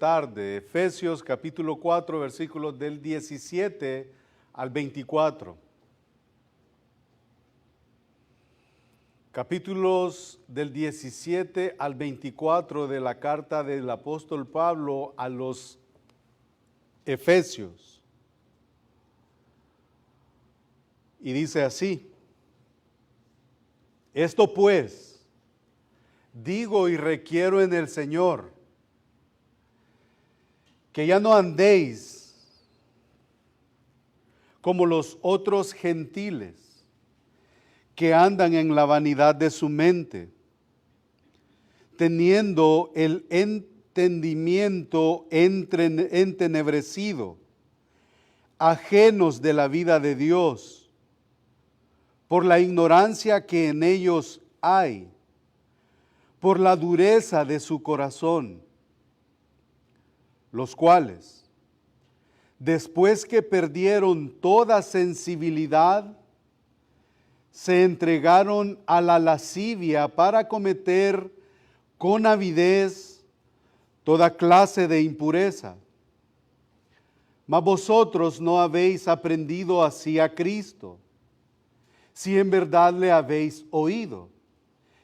tarde. Efesios capítulo 4, versículos del 17 al 24. Capítulos del 17 al 24 de la carta del apóstol Pablo a los Efesios. Y dice así: esto pues, digo y requiero en el Señor, que ya no andéis como los otros gentiles, que andan en la vanidad de su mente, teniendo el entendimiento entenebrecido, ajenos de la vida de Dios, por la ignorancia que en ellos hay, por la dureza de su corazón, los cuales, después que perdieron toda sensibilidad, se entregaron a la lascivia para cometer con avidez toda clase de impureza. Mas vosotros no habéis aprendido así a Cristo, si en verdad le habéis oído,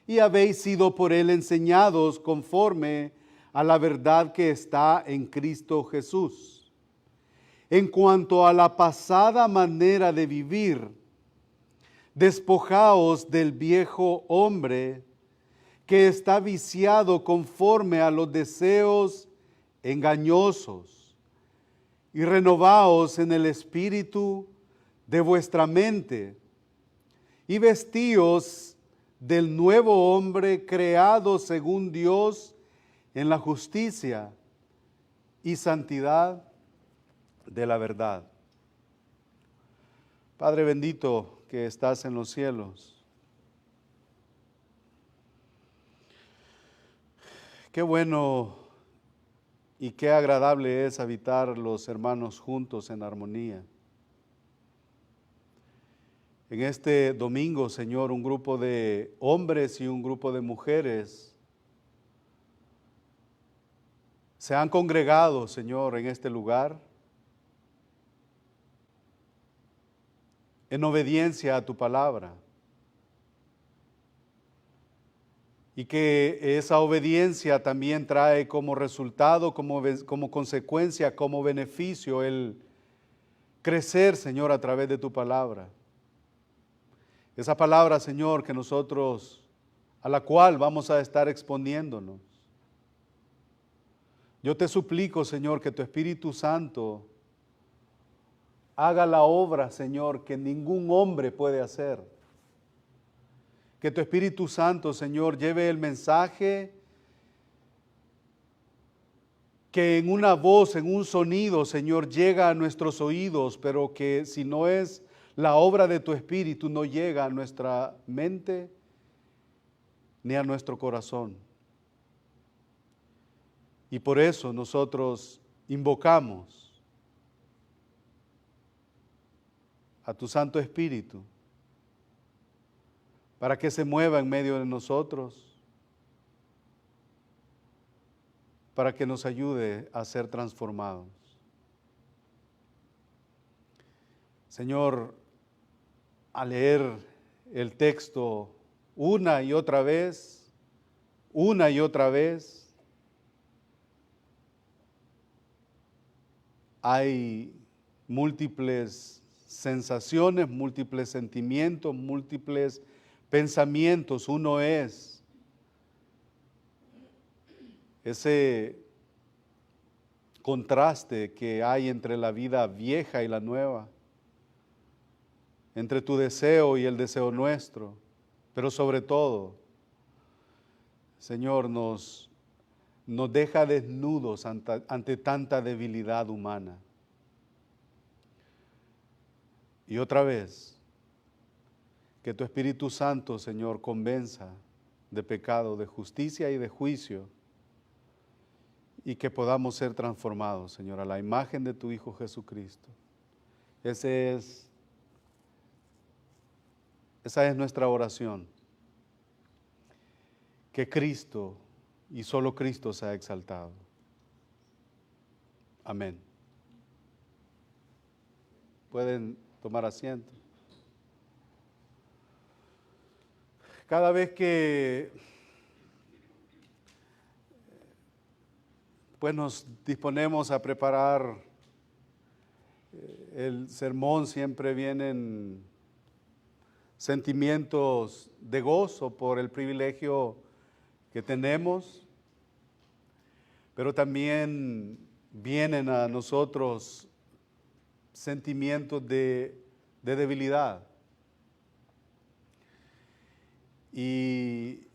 y habéis sido por él enseñados conforme a la verdad que está en Cristo Jesús. En cuanto a la pasada manera de vivir, despojaos del viejo hombre que está viciado conforme a los deseos engañosos, y renovaos en el espíritu de vuestra mente, y vestíos del nuevo hombre creado según Dios en la justicia y santidad de la verdad. Padre bendito que estás en los cielos, qué bueno y qué agradable es habitar los hermanos juntos en armonía. En este domingo, Señor, un grupo de hombres y un grupo de mujeres se han congregado, Señor, en este lugar en obediencia a tu palabra. Y que esa obediencia también trae como resultado, como consecuencia, como beneficio el crecer, Señor, a través de tu palabra. Esa palabra, Señor, que nosotros, a la cual vamos a estar exponiéndonos. Yo te suplico, Señor, que tu Espíritu Santo haga la obra, Señor, que ningún hombre puede hacer. Que tu Espíritu Santo, Señor, lleve el mensaje que en una voz, en un sonido, Señor, llega a nuestros oídos, pero que si no es la obra de tu Espíritu, no llega a nuestra mente ni a nuestro corazón. Y por eso nosotros invocamos a tu Santo Espíritu para que se mueva en medio de nosotros, para que nos ayude a ser transformados. Señor, al leer el texto una y otra vez, hay múltiples sensaciones, múltiples sentimientos, múltiples pensamientos. Uno es ese contraste que hay entre la vida vieja y la nueva, entre tu deseo y el deseo nuestro, pero sobre todo, Señor, nos deja desnudos ante tanta debilidad humana. Y otra vez, que tu Espíritu Santo, Señor, convenza de pecado, de justicia y de juicio, y que podamos ser transformados, Señor, a la imagen de tu Hijo Jesucristo. Esa es nuestra oración, que Cristo y solo Cristo sea exaltado. Amén. Pueden tomar asiento. Cada vez que pues nos disponemos a preparar el sermón, siempre vienen sentimientos de gozo por el privilegio que tenemos, pero también vienen a nosotros sentimientos de debilidad. Y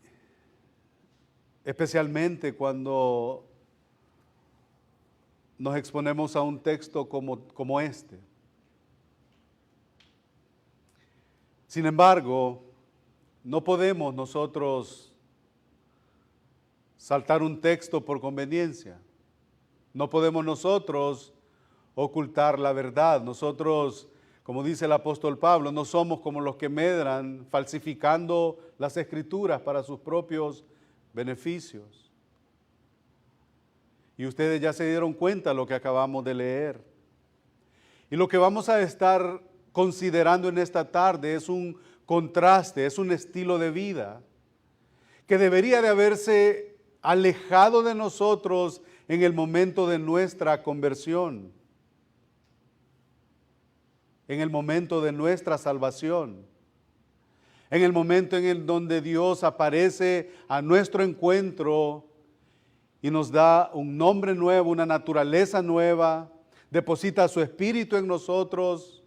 especialmente cuando nos exponemos a un texto como este. Sin embargo, no podemos nosotros saltar un texto por conveniencia. No podemos nosotros ocultar la verdad. Nosotros, como dice el apóstol Pablo, no somos como los que medran falsificando las escrituras para sus propios beneficios. Y ustedes ya se dieron cuenta de lo que acabamos de leer. Y lo que vamos a estar considerando en esta tarde es un contraste, es un estilo de vida que debería de haberse alejado de nosotros en el momento de nuestra conversión, en el momento de nuestra salvación, en el momento en el donde Dios aparece a nuestro encuentro y nos da un nombre nuevo, una naturaleza nueva, deposita su espíritu en nosotros.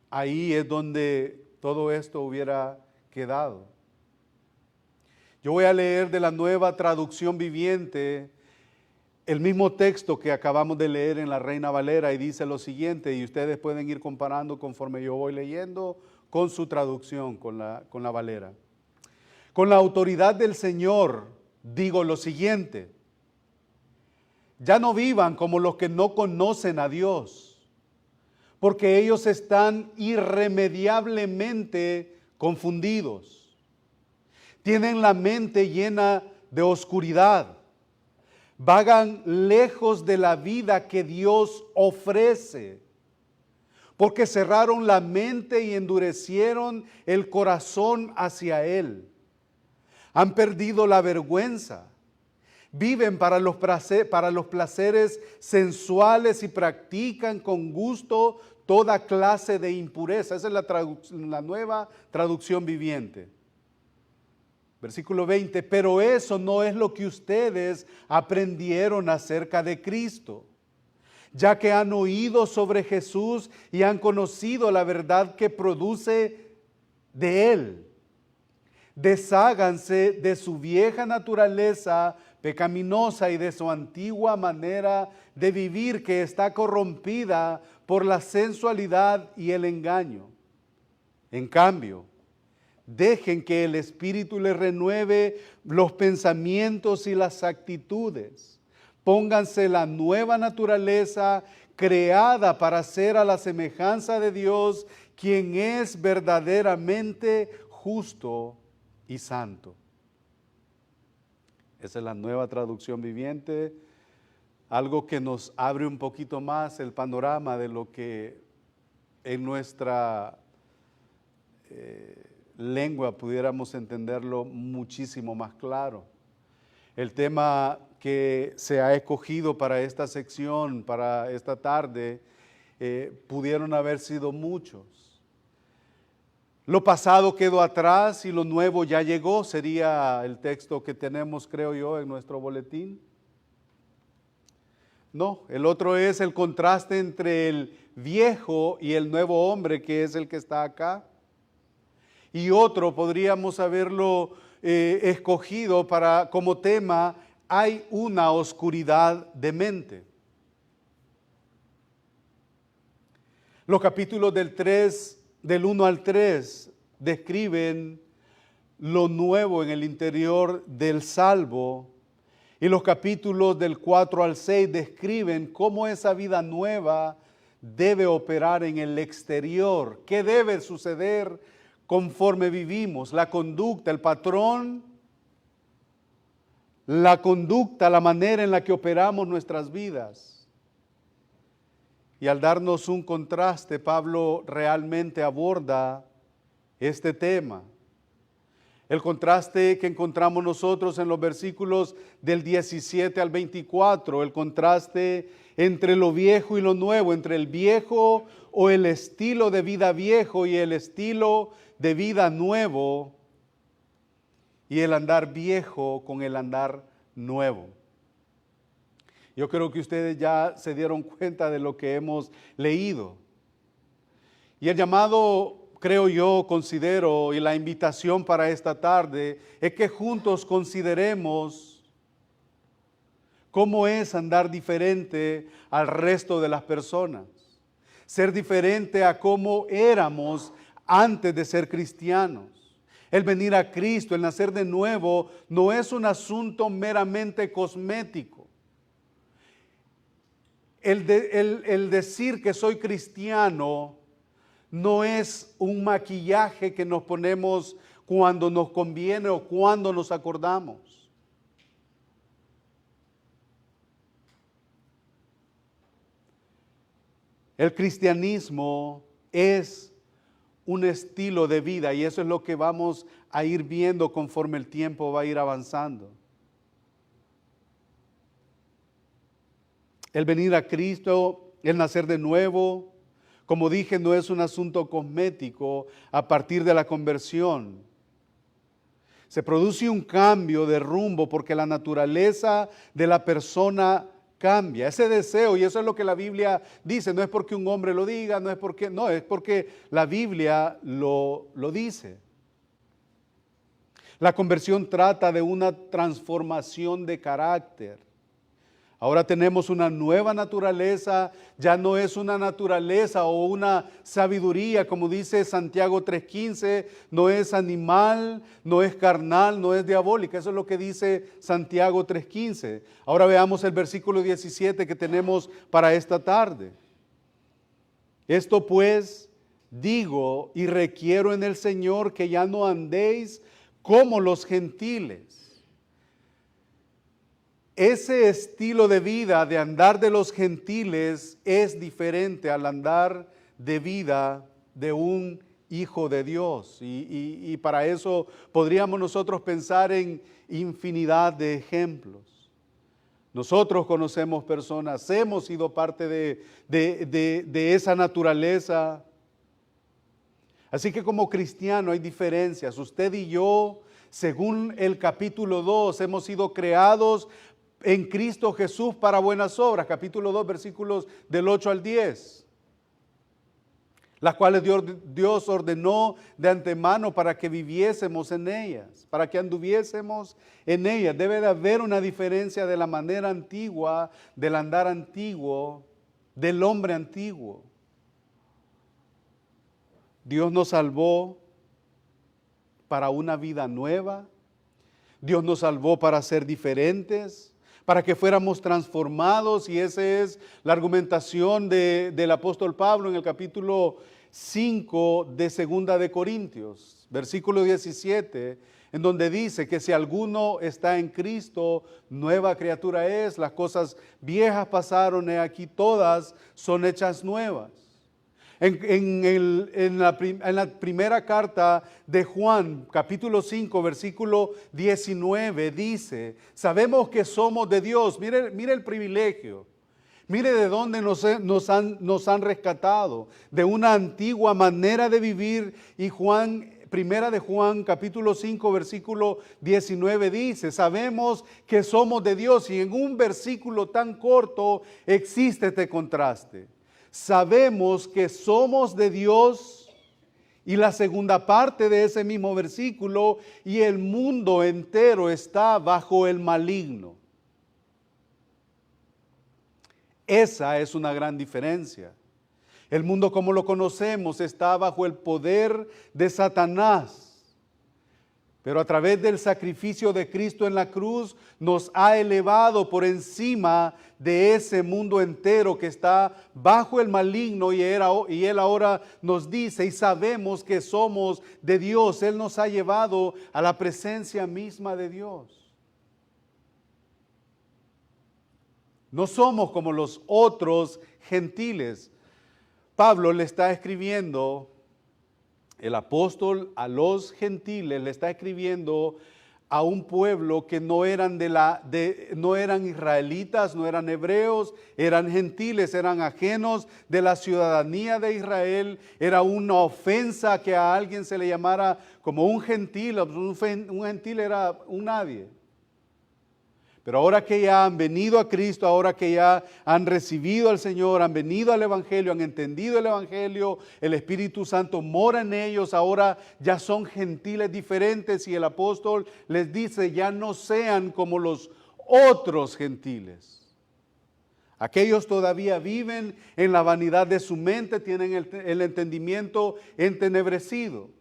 Ahí es donde todo esto hubiera quedado. Yo voy a leer de la Nueva Traducción Viviente el mismo texto que acabamos de leer en la Reina Valera, y dice lo siguiente, y ustedes pueden ir comparando conforme yo voy leyendo con su traducción, con la Valera. Con la autoridad del Señor digo lo siguiente: ya no vivan como los que no conocen a Dios, porque ellos están irremediablemente confundidos. Tienen la mente llena de oscuridad. Vagan lejos de la vida que Dios ofrece, porque cerraron la mente y endurecieron el corazón hacia Él. Han perdido la vergüenza. Viven para los placeres sensuales y practican con gusto toda clase de impureza. Esa es la Nueva Traducción Viviente. Versículo 20, pero eso no es lo que ustedes aprendieron acerca de Cristo, ya que han oído sobre Jesús y han conocido la verdad que produce de Él. Desháganse de su vieja naturaleza pecaminosa y de su antigua manera de vivir que está corrompida por la sensualidad y el engaño. En cambio, dejen que el Espíritu les renueve los pensamientos y las actitudes. Pónganse la nueva naturaleza creada para ser a la semejanza de Dios, quien es verdaderamente justo y santo. Esa es la Nueva Traducción Viviente, algo que nos abre un poquito más el panorama de lo que en nuestra lengua pudiéramos entenderlo muchísimo más claro. El tema que se ha escogido para esta sección, para esta tarde, pudieron haber sido muchos. Lo pasado quedó atrás y lo nuevo ya llegó, sería el texto que tenemos, creo yo, en nuestro boletín. No, el otro es el contraste entre el viejo y el nuevo hombre, que es el que está acá. Y otro podríamos haberlo escogido como tema: hay una oscuridad de mente. Los capítulos del 1 al 3 describen lo nuevo en el interior del salvo, y los capítulos del 4 al 6 describen cómo esa vida nueva debe operar en el exterior, qué debe suceder conforme vivimos, la conducta, el patrón, la conducta, la manera en la que operamos nuestras vidas. Y al darnos un contraste, Pablo realmente aborda este tema. El contraste que encontramos nosotros en los versículos del 17 al 24, el contraste entre lo viejo y lo nuevo, entre el viejo o el estilo de vida viejo y el estilo de vida nuevo, y el andar viejo con el andar nuevo. Yo creo que ustedes ya se dieron cuenta de lo que hemos leído. Y el llamado, creo yo, considero, y la invitación para esta tarde, es que juntos consideremos cómo es andar diferente al resto de las personas. Ser diferente a cómo éramos antes de ser cristianos. El venir a Cristo, el nacer de nuevo, no es un asunto meramente cosmético. El decir que soy cristiano no es un maquillaje que nos ponemos cuando nos conviene o cuando nos acordamos. El cristianismo es un estilo de vida y eso es lo que vamos a ir viendo conforme el tiempo va a ir avanzando. El venir a Cristo, el nacer de nuevo, como dije, no es un asunto cosmético a partir de la conversión. Se produce un cambio de rumbo porque la naturaleza de la persona cambia. Ese deseo, y eso es lo que la Biblia dice, no es porque un hombre lo diga, es porque la Biblia lo dice. La conversión trata de una transformación de carácter. Ahora tenemos una nueva naturaleza, ya no es una naturaleza o una sabiduría, como dice Santiago 3:15, no es animal, no es carnal, no es diabólica. Eso es lo que dice Santiago 3:15. Ahora veamos el versículo 17 que tenemos para esta tarde. Esto pues digo y requiero en el Señor que ya no andéis como los gentiles. Ese estilo de vida, de andar de los gentiles, es diferente al andar de vida de un hijo de Dios. Y para eso podríamos nosotros pensar en infinidad de ejemplos. Nosotros conocemos personas, hemos sido parte de esa naturaleza. Así que como cristiano hay diferencias. Usted y yo, según el capítulo 2, hemos sido creados en Cristo Jesús para buenas obras, capítulo 2, versículos del 8 al 10, las cuales Dios ordenó de antemano para que viviésemos en ellas, para que anduviésemos en ellas. Debe de haber una diferencia de la manera antigua, del andar antiguo, del hombre antiguo. Dios nos salvó para una vida nueva. Dios nos salvó para ser diferentes, para que fuéramos transformados, y esa es la argumentación del apóstol Pablo en el capítulo 5 de Segunda de Corintios, versículo 17, en donde dice que si alguno está en Cristo, nueva criatura es, las cosas viejas pasaron, he aquí todas son hechas nuevas. En la primera carta de Juan, capítulo 5, versículo 19, dice, sabemos que somos de Dios. Mire el privilegio. Mire de dónde nos han rescatado, de una antigua manera de vivir. Y primera de Juan, capítulo 5, versículo 19 dice, sabemos que somos de Dios. Y en un versículo tan corto existe este contraste. Sabemos que somos de Dios, y la segunda parte de ese mismo versículo, y el mundo entero está bajo el maligno. Esa es una gran diferencia. El mundo como lo conocemos está bajo el poder de Satanás. Pero a través del sacrificio de Cristo en la cruz nos ha elevado por encima de ese mundo entero que está bajo el maligno, y Él ahora nos dice, y sabemos que somos de Dios. Él nos ha llevado a la presencia misma de Dios. No somos como los otros gentiles. Pablo le está escribiendo, el apóstol a los gentiles le está escribiendo a un pueblo que no eran no eran israelitas, no eran hebreos, eran gentiles, eran ajenos de la ciudadanía de Israel. Era una ofensa que a alguien se le llamara como un gentil. Un gentil era un nadie. Pero ahora que ya han venido a Cristo, ahora que ya han recibido al Señor, han venido al Evangelio, han entendido el Evangelio, el Espíritu Santo mora en ellos, ahora ya son gentiles diferentes y el apóstol les dice, ya no sean como los otros gentiles. Aquellos todavía viven en la vanidad de su mente, tienen el entendimiento entenebrecido.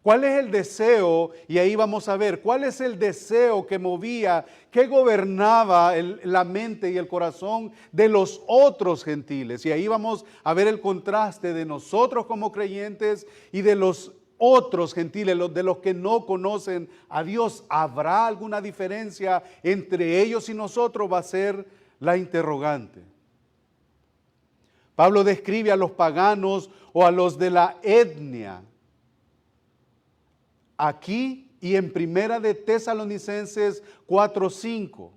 ¿Cuál es el deseo? Y ahí vamos a ver, ¿cuál es el deseo que movía, que gobernaba la mente y el corazón de los otros gentiles? Y ahí vamos a ver el contraste de nosotros como creyentes y de los otros gentiles, de los que no conocen a Dios. ¿Habrá alguna diferencia entre ellos y nosotros? Va a ser la interrogante. Pablo describe a los paganos o a los de la etnia aquí y en Primera de Tesalonicenses 4:5.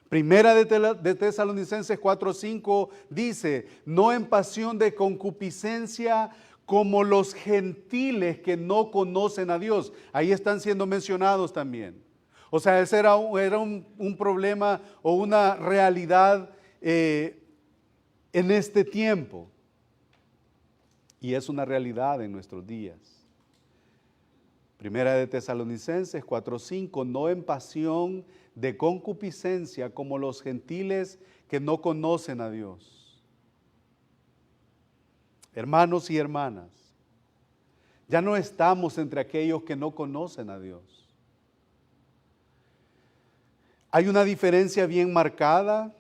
Primera de Tesalonicenses 4:5 dice, no en pasión de concupiscencia como los gentiles que no conocen a Dios. Ahí están siendo mencionados también. O sea, ese era un problema o una realidad en este tiempo. Y es una realidad en nuestros días. Primera de Tesalonicenses 4:5, no en pasión de concupiscencia como los gentiles que no conocen a Dios. Hermanos y hermanas, ya no estamos entre aquellos que no conocen a Dios. Hay una diferencia bien marcada.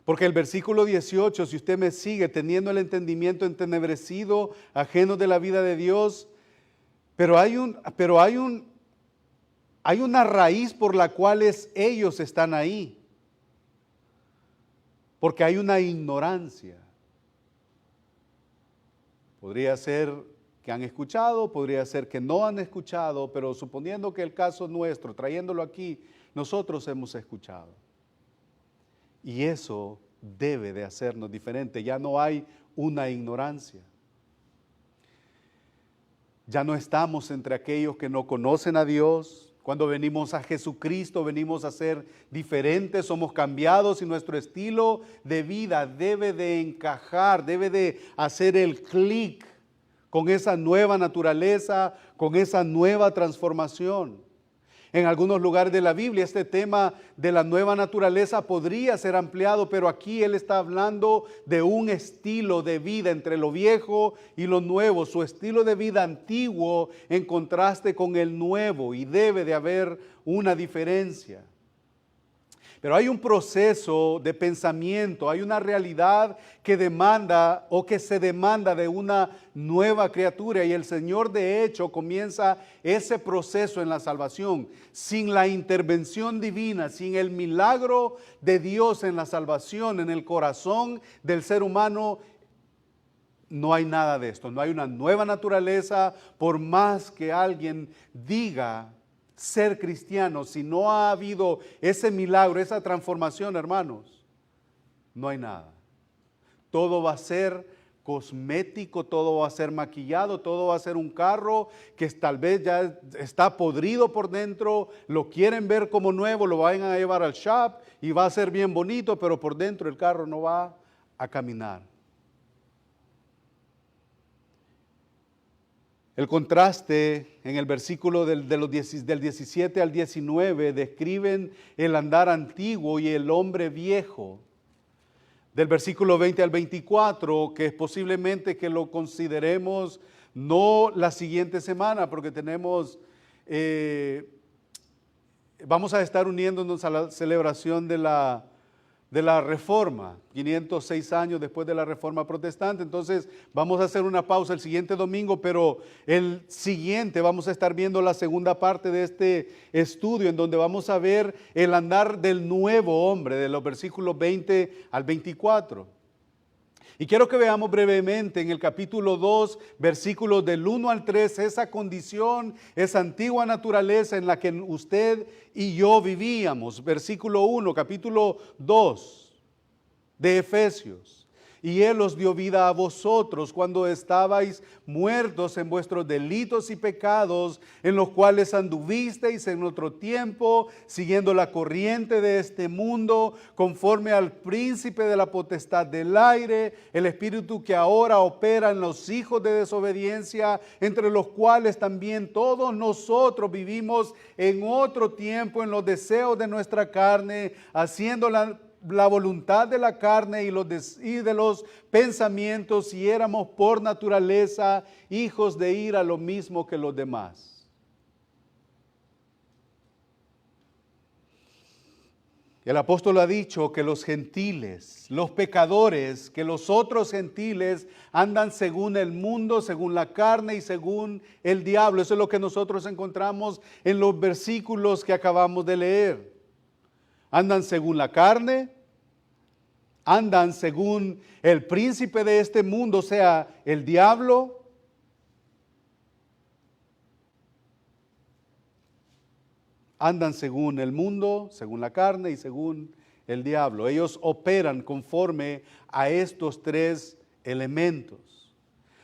Porque el versículo 18, si usted me sigue, teniendo el entendimiento entenebrecido, ajeno de la vida de Dios, pero hay una raíz por la cual ellos están ahí. Porque hay una ignorancia. Podría ser que han escuchado, podría ser que no han escuchado, pero suponiendo que el caso nuestro, trayéndolo aquí, nosotros hemos escuchado. Y eso debe de hacernos diferente. Ya no hay una ignorancia. Ya no estamos entre aquellos que no conocen a Dios. Cuando venimos a Jesucristo, venimos a ser diferentes, somos cambiados y nuestro estilo de vida debe de encajar, debe de hacer el clic con esa nueva naturaleza, con esa nueva transformación. En algunos lugares de la Biblia este tema de la nueva naturaleza podría ser ampliado, pero aquí él está hablando de un estilo de vida entre lo viejo y lo nuevo, su estilo de vida antiguo en contraste con el nuevo, y debe de haber una diferencia. Pero hay un proceso de pensamiento, hay una realidad que demanda o que se demanda de una nueva criatura, y el Señor de hecho comienza ese proceso en la salvación. Sin la intervención divina, sin el milagro de Dios en la salvación, en el corazón del ser humano, no hay nada de esto, no hay una nueva naturaleza. Por más que alguien diga ser cristiano, si no ha habido ese milagro, esa transformación, hermanos, no hay nada. Todo va a ser cosmético, todo va a ser maquillado, todo va a ser un carro que tal vez ya está podrido por dentro, lo quieren ver como nuevo, lo van a llevar al shop y va a ser bien bonito, pero por dentro el carro no va a caminar. El contraste en el versículo del 17 al 19 describen el andar antiguo y el hombre viejo. Del versículo 20 al 24, que es posiblemente que lo consideremos no la siguiente semana, porque vamos a estar uniéndonos a la celebración de la de la Reforma, 506 años después de la Reforma Protestante. Entonces vamos a hacer una pausa el siguiente domingo, pero el siguiente vamos a estar viendo la segunda parte de este estudio, en donde vamos a ver el andar del nuevo hombre, de los versículos 20 al 24. Y quiero que veamos brevemente en el capítulo 2, versículos del 1 al 3, esa condición, esa antigua naturaleza en la que usted y yo vivíamos. Versículo 1, capítulo 2 de Efesios. Y Él os dio vida a vosotros cuando estabais muertos en vuestros delitos y pecados, en los cuales anduvisteis en otro tiempo, siguiendo la corriente de este mundo, conforme al príncipe de la potestad del aire, el espíritu que ahora opera en los hijos de desobediencia, entre los cuales también todos nosotros vivimos en otro tiempo en los deseos de nuestra carne, haciendo la voluntad de la carne y de los pensamientos, y éramos por naturaleza hijos de ira, lo mismo que los demás. El apóstol ha dicho que los gentiles, los pecadores, que los otros gentiles andan según el mundo, según la carne y según el diablo. Eso es lo que nosotros encontramos en los versículos que acabamos de leer. Andan según la carne, andan según el príncipe de este mundo, o sea, el diablo. Andan según el mundo, según la carne y según el diablo. Ellos operan conforme a estos tres elementos.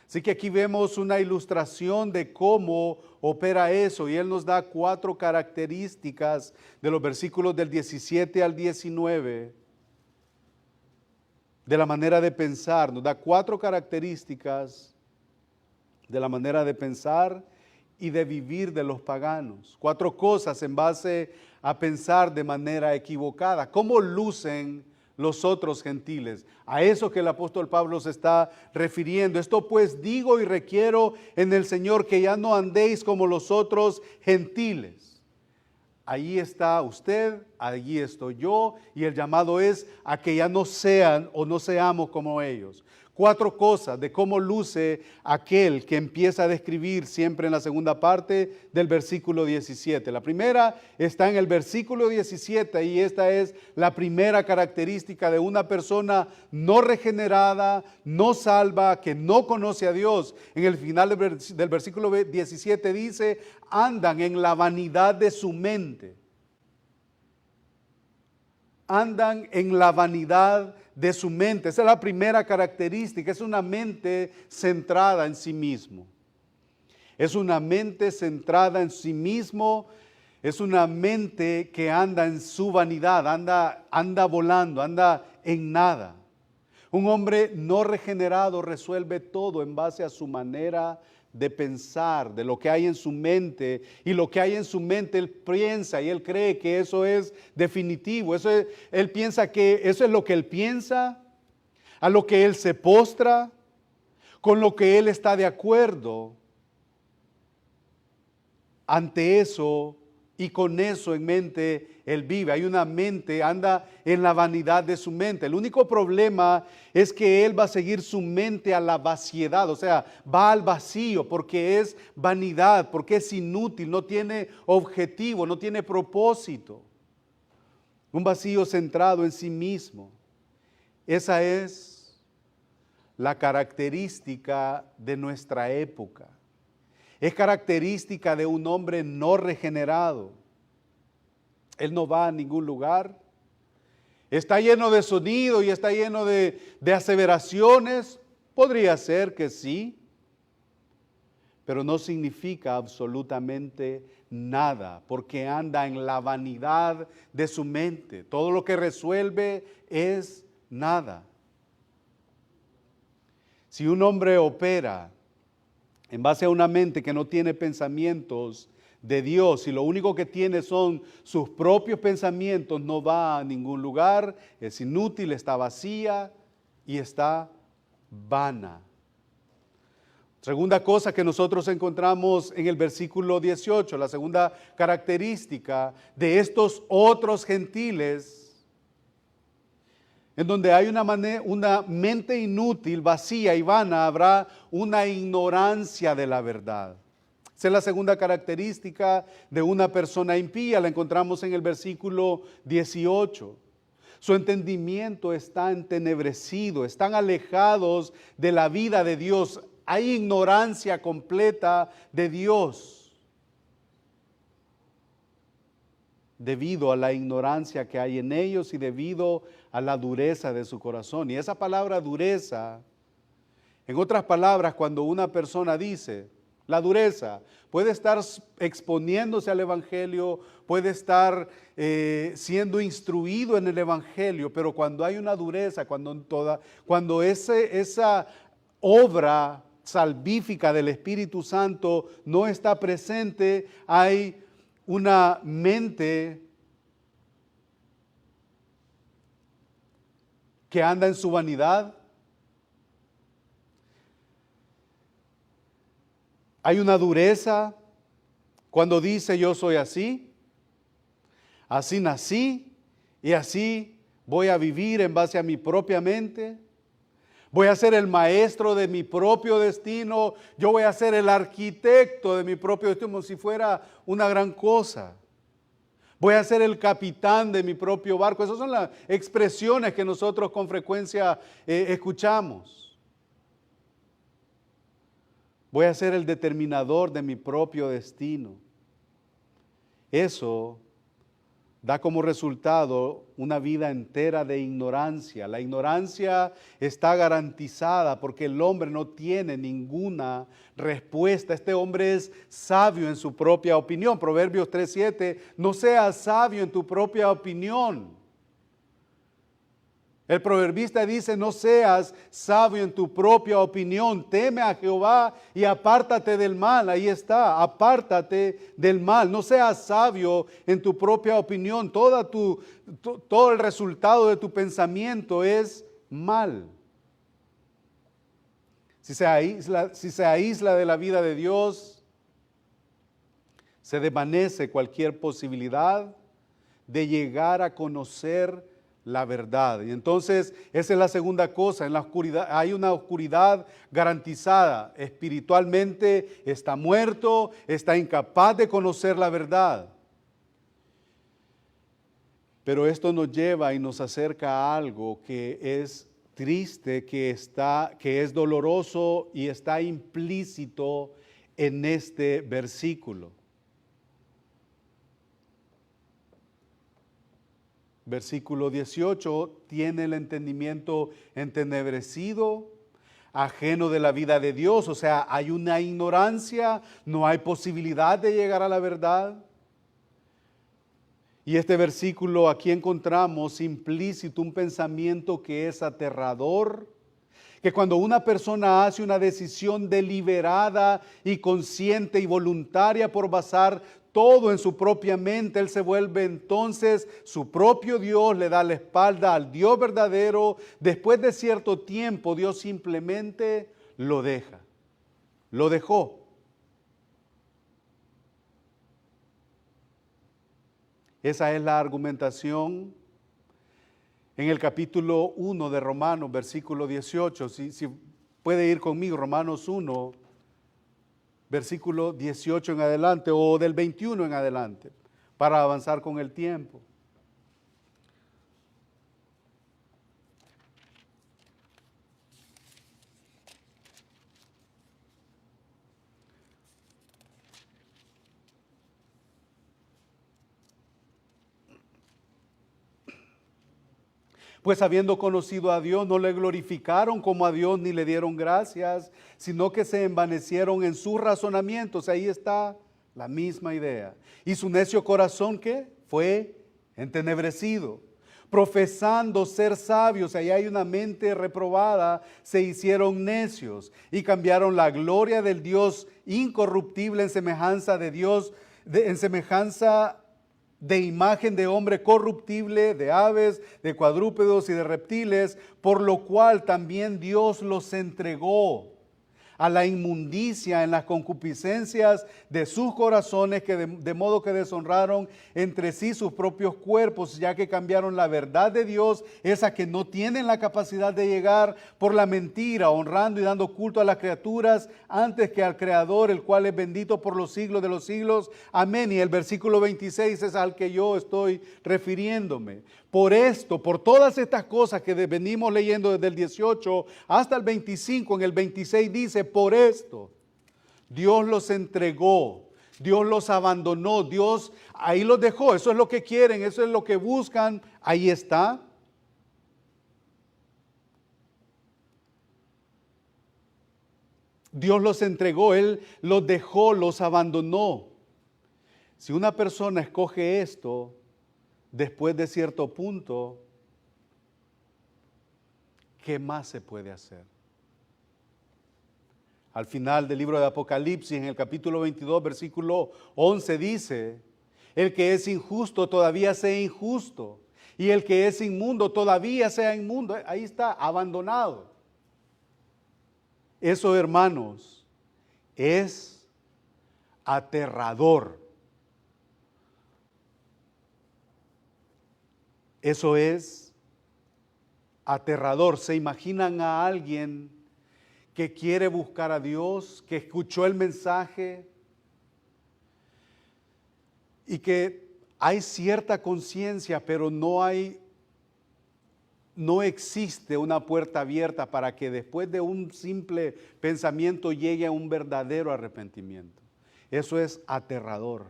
Así que aquí vemos una ilustración de cómo opera eso, y Él nos da 4 características de los versículos del 17 al 19, de la manera de pensar. Nos da 4 características de la manera de pensar y de vivir de los paganos. 4 cosas en base a pensar de manera equivocada. ¿Cómo lucen los otros gentiles? A eso que el apóstol Pablo se está refiriendo. Esto pues digo y requiero en el Señor, que ya no andéis como los otros gentiles. Allí está usted, allí estoy yo, y el llamado es a que ya no sean o no seamos como ellos. 4 cosas de cómo luce aquel que empieza a describir siempre en la segunda parte del versículo 17. La primera está en el versículo 17, y esta es la primera característica de una persona no regenerada, no salva, que no conoce a Dios. En el final del versículo 17 dice: andan en la vanidad de su mente. Andan en la vanidad de su mente. Esa es la primera característica. Es una mente centrada en sí mismo. Es una mente centrada en sí mismo. Es una mente que anda en su vanidad, anda volando, anda en nada. Un hombre no regenerado resuelve todo en base a su manera de pensar, de lo que hay en su mente, y lo que hay en su mente él piensa y él cree que eso es definitivo. Él piensa que eso es lo que él piensa, a lo que él se postra, con lo que él está de acuerdo. Ante eso y con eso en mente, él vive. Hay una mente, anda en la vanidad de su mente. El único problema es que él va a seguir su mente a la vaciedad, o sea, va al vacío, porque es vanidad, porque es inútil, no tiene objetivo, no tiene propósito. Un vacío centrado en sí mismo. Esa es la característica de nuestra época. Es característica de un hombre no regenerado. Él no va a ningún lugar. Está lleno de sonido y está lleno de aseveraciones. Podría ser que sí, pero no significa absolutamente nada, porque anda en la vanidad de su mente. Todo lo que resuelve es nada. Si un hombre opera en base a una mente que no tiene pensamientos de Dios, y lo único que tiene son sus propios pensamientos, no va a ningún lugar, es inútil, está vacía y está vana. Segunda cosa que nosotros encontramos en el versículo 18, la segunda característica de estos otros gentiles, En donde hay una mente inútil, vacía y vana, habrá una ignorancia de la verdad. Esa es la segunda característica de una persona impía. La encontramos en el versículo 18. Su entendimiento está entenebrecido, están alejados de la vida de Dios. Hay ignorancia completa de Dios, debido a la ignorancia que hay en ellos y debido a la dureza de su corazón. Y esa palabra dureza, en otras palabras, cuando una persona dice la dureza, puede estar exponiéndose al Evangelio, puede estar siendo instruido en el Evangelio, pero cuando hay una dureza, cuando esa obra salvífica del Espíritu Santo no está presente, hay una mente que anda en su vanidad. Hay una dureza cuando dice yo soy así nací y así voy a vivir en base a mi propia mente. Voy a ser el maestro de mi propio destino. Yo voy a ser el arquitecto de mi propio destino, como si fuera una gran cosa. Voy a ser el capitán de mi propio barco. Esas son las expresiones que nosotros con frecuencia escuchamos. Voy a ser el determinador de mi propio destino. Eso da como resultado una vida entera de ignorancia. La ignorancia está garantizada porque el hombre no tiene ninguna respuesta. Este hombre es sabio en su propia opinión. Proverbios 3:7, no seas sabio en tu propia opinión. El proverbista dice, no seas sabio en tu propia opinión, teme a Jehová y apártate del mal. Ahí está, apártate del mal. No seas sabio en tu propia opinión. Todo el resultado de tu pensamiento es mal. Si se aísla de la vida de Dios, se desvanece cualquier posibilidad de llegar a conocer la verdad. Y entonces esa es la segunda cosa. En la oscuridad hay una oscuridad garantizada. Espiritualmente está muerto, está incapaz de conocer la verdad. Pero esto nos lleva y nos acerca a algo que es triste, que es doloroso y está implícito en este versículo. Versículo 18, tiene el entendimiento entenebrecido, ajeno de la vida de Dios, o sea, hay una ignorancia, no hay posibilidad de llegar a la verdad. Y este versículo aquí encontramos implícito un pensamiento que es aterrador, que cuando una persona hace una decisión deliberada y consciente y voluntaria por basar todo en su propia mente, él se vuelve entonces su propio Dios, le da la espalda al Dios verdadero. Después de cierto tiempo, Dios simplemente lo deja, lo dejó. Esa es la argumentación en el capítulo 1 de Romanos, versículo 18. Si puede ir conmigo, Romanos 1, versículo 18 en adelante, o del 21 en adelante, para avanzar con el tiempo. Pues habiendo conocido a Dios, no le glorificaron como a Dios ni le dieron gracias, sino que se envanecieron en sus razonamientos. Ahí está la misma idea. Y su necio corazón, ¿qué? Fue entenebrecido. Profesando ser sabios, ahí hay una mente reprobada, se hicieron necios y cambiaron la gloria del Dios incorruptible en semejanza de Dios, en semejanza de imagen de hombre corruptible, de aves, de cuadrúpedos y de reptiles, por lo cual también Dios los entregó a la inmundicia en las concupiscencias de sus corazones, que de modo que deshonraron entre sí sus propios cuerpos, ya que cambiaron la verdad de Dios, esa que no tienen la capacidad de llegar, por la mentira, honrando y dando culto a las criaturas antes que al Creador, el cual es bendito por los siglos de los siglos. Amén. Y el versículo 26 es al que yo estoy refiriéndome. Por esto, por todas estas cosas que venimos leyendo desde el 18 hasta el 25, en el 26 dice, por esto Dios los entregó, Dios los abandonó, Dios ahí los dejó. Eso es lo que quieren, eso es lo que buscan, ahí está. Dios los entregó, Él los dejó, los abandonó. Si una persona escoge esto, después de cierto punto, ¿qué más se puede hacer? Al final del libro de Apocalipsis, en el capítulo 22, versículo 11, dice, el que es injusto todavía sea injusto, y el que es inmundo todavía sea inmundo. Ahí está, abandonado. Eso, hermanos, es aterrador. Eso es aterrador. ¿Se imaginan a alguien que quiere buscar a Dios, que escuchó el mensaje y que hay cierta conciencia, pero no existe una puerta abierta para que después de un simple pensamiento llegue a un verdadero arrepentimiento? Eso es aterrador.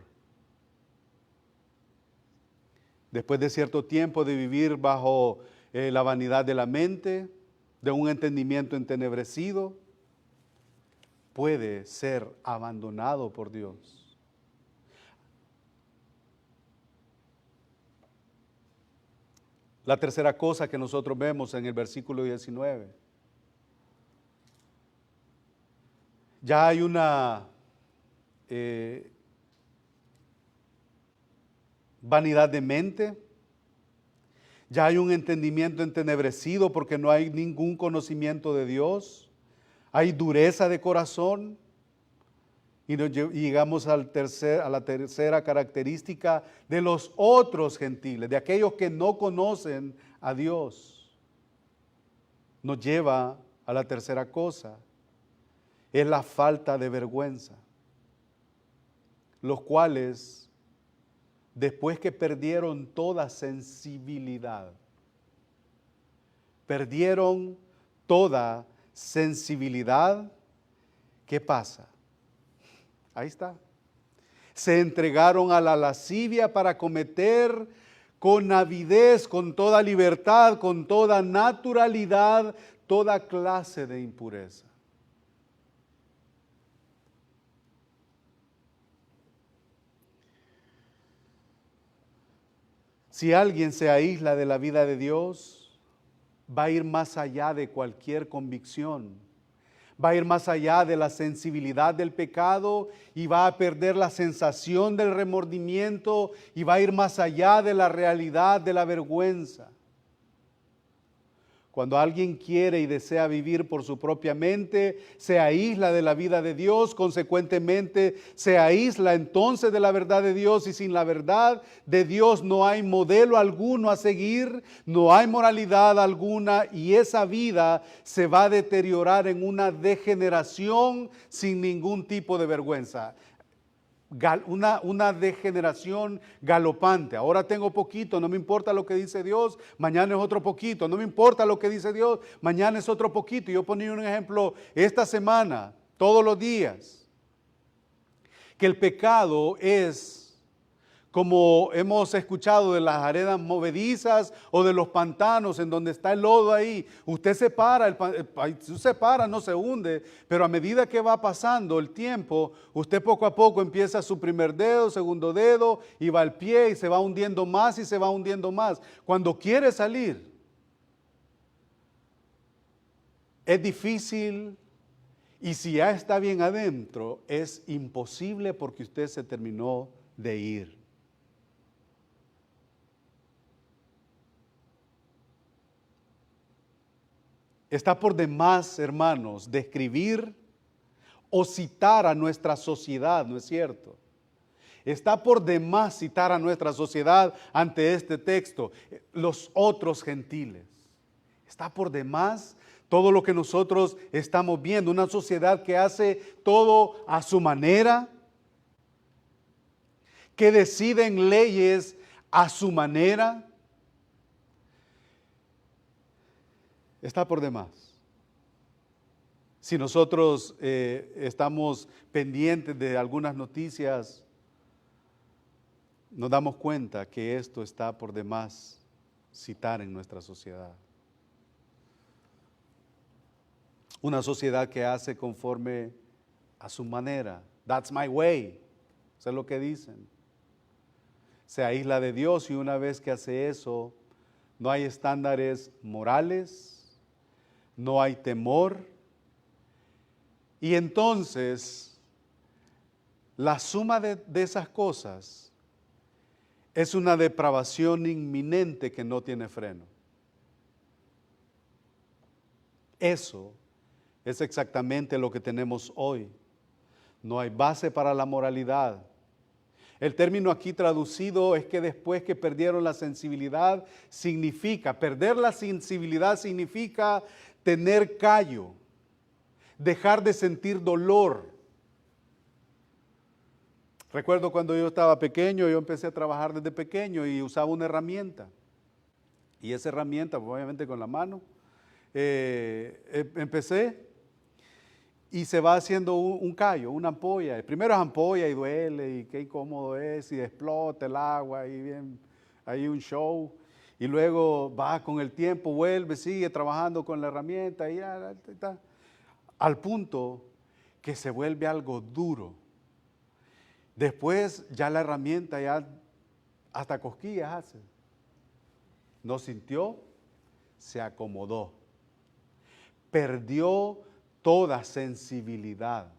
Después de cierto tiempo de vivir bajo la vanidad de la mente, de un entendimiento entenebrecido, puede ser abandonado por Dios. La tercera cosa que nosotros vemos en el versículo 19. Ya hay una vanidad de mente, ya hay un entendimiento entenebrecido porque no hay ningún conocimiento de Dios, hay dureza de corazón y llegamos a la tercera característica de los otros gentiles, de aquellos que no conocen a Dios. Nos lleva a la tercera cosa, es la falta de vergüenza, los cuales después que perdieron toda sensibilidad, ¿qué pasa? Ahí está. Se entregaron a la lascivia para cometer con avidez, con toda libertad, con toda naturalidad, toda clase de impureza. Si alguien se aísla de la vida de Dios, va a ir más allá de cualquier convicción, va a ir más allá de la sensibilidad del pecado y va a perder la sensación del remordimiento y va a ir más allá de la realidad de la vergüenza. Cuando alguien quiere y desea vivir por su propia mente, se aísla de la vida de Dios, consecuentemente se aísla entonces de la verdad de Dios, y sin la verdad de Dios no hay modelo alguno a seguir, no hay moralidad alguna, y esa vida se va a deteriorar en una degeneración sin ningún tipo de vergüenza. Una degeneración galopante. Ahora tengo poquito, no me importa lo que dice Dios, mañana es otro poquito, no me importa lo que dice Dios, mañana es otro poquito. Yo ponía un ejemplo esta semana, todos los días, que el pecado es, como hemos escuchado, de las arenas movedizas o de los pantanos en donde está el lodo ahí. Usted se para, no se hunde, pero a medida que va pasando el tiempo, usted poco a poco empieza su primer dedo, segundo dedo, y va al pie y se va hundiendo más y se va hundiendo más. Cuando quiere salir, es difícil, y si ya está bien adentro, es imposible porque usted se terminó de ir. Está por demás, hermanos, describir o citar a nuestra sociedad, ¿no es cierto? Está por demás citar a nuestra sociedad ante este texto, los otros gentiles. Está por demás todo lo que nosotros estamos viendo, una sociedad que hace todo a su manera, que deciden leyes a su manera. Está por demás. Si nosotros estamos pendientes de algunas noticias, nos damos cuenta que esto está por demás citar en nuestra sociedad. Una sociedad que hace conforme a su manera. That's my way. Eso es lo que dicen. Se aísla de Dios, y una vez que hace eso, no hay estándares morales, no hay temor. Y entonces, la suma de esas cosas es una depravación inminente que no tiene freno. Eso es exactamente lo que tenemos hoy. No hay base para la moralidad. El término aquí traducido es que después que perdieron la sensibilidad, perder la sensibilidad significa tener callo, dejar de sentir dolor. Recuerdo cuando yo estaba pequeño, yo empecé a trabajar desde pequeño y usaba una herramienta. Y esa herramienta, obviamente con la mano, empecé y se va haciendo un callo, una ampolla. Primero es ampolla y duele y qué incómodo es y explota el agua y bien, hay un show. Y luego va con el tiempo, vuelve, sigue trabajando con la herramienta y ya, al punto que se vuelve algo duro. Después ya la herramienta ya hasta cosquillas hace. No sintió, se acomodó. Perdió toda sensibilidad.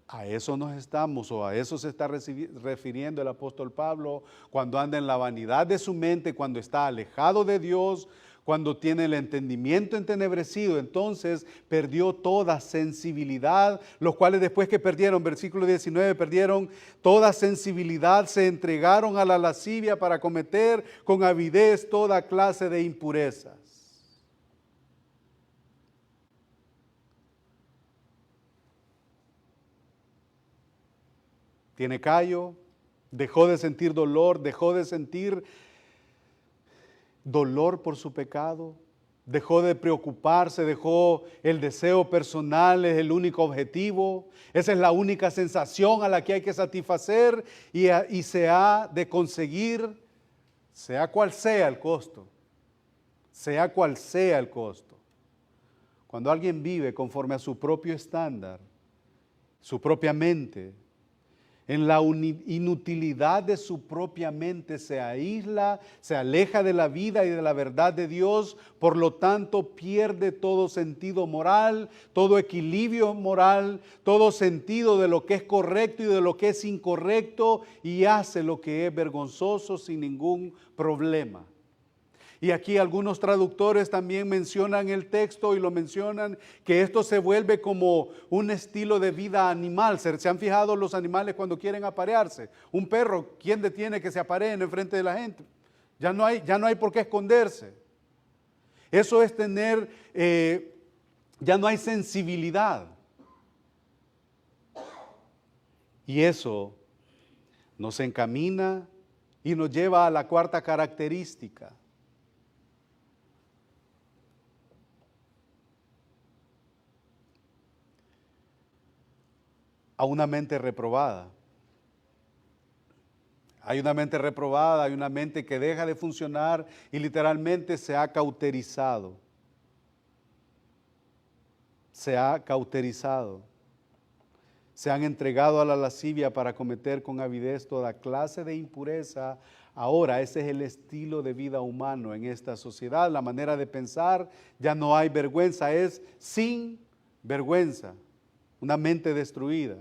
A eso nos estamos, o a eso se está refiriendo el apóstol Pablo cuando anda en la vanidad de su mente, cuando está alejado de Dios, cuando tiene el entendimiento entenebrecido. Entonces perdió toda sensibilidad, los cuales después que perdieron, versículo 19, perdieron toda sensibilidad, se entregaron a la lascivia para cometer con avidez toda clase de impurezas. Tiene callo, dejó de sentir dolor, dejó de sentir dolor por su pecado, dejó de preocuparse, dejó el deseo personal, es el único objetivo, esa es la única sensación a la que hay que satisfacer y se ha de conseguir, sea cual sea el costo, sea cual sea el costo. Cuando alguien vive conforme a su propio estándar, su propia mente, en la inutilidad de su propia mente se aísla, se aleja de la vida y de la verdad de Dios, por lo tanto pierde todo sentido moral, todo equilibrio moral, todo sentido de lo que es correcto y de lo que es incorrecto, y hace lo que es vergonzoso sin ningún problema. Y aquí algunos traductores también mencionan el texto y lo mencionan que esto se vuelve como un estilo de vida animal. ¿Se han fijado los animales cuando quieren aparearse? Un perro, ¿quién detiene que se apareen en frente de la gente? Ya no hay por qué esconderse. Eso es tener, ya no hay sensibilidad. Y eso nos encamina y nos lleva a la cuarta característica. A una mente reprobada. Hay una mente reprobada, hay una mente que deja de funcionar y literalmente se ha cauterizado. Se ha cauterizado. Se han entregado a la lascivia para cometer con avidez toda clase de impureza. Ahora ese es el estilo de vida humano en esta sociedad, la manera de pensar. Ya no hay vergüenza, es sin vergüenza. Una mente destruida.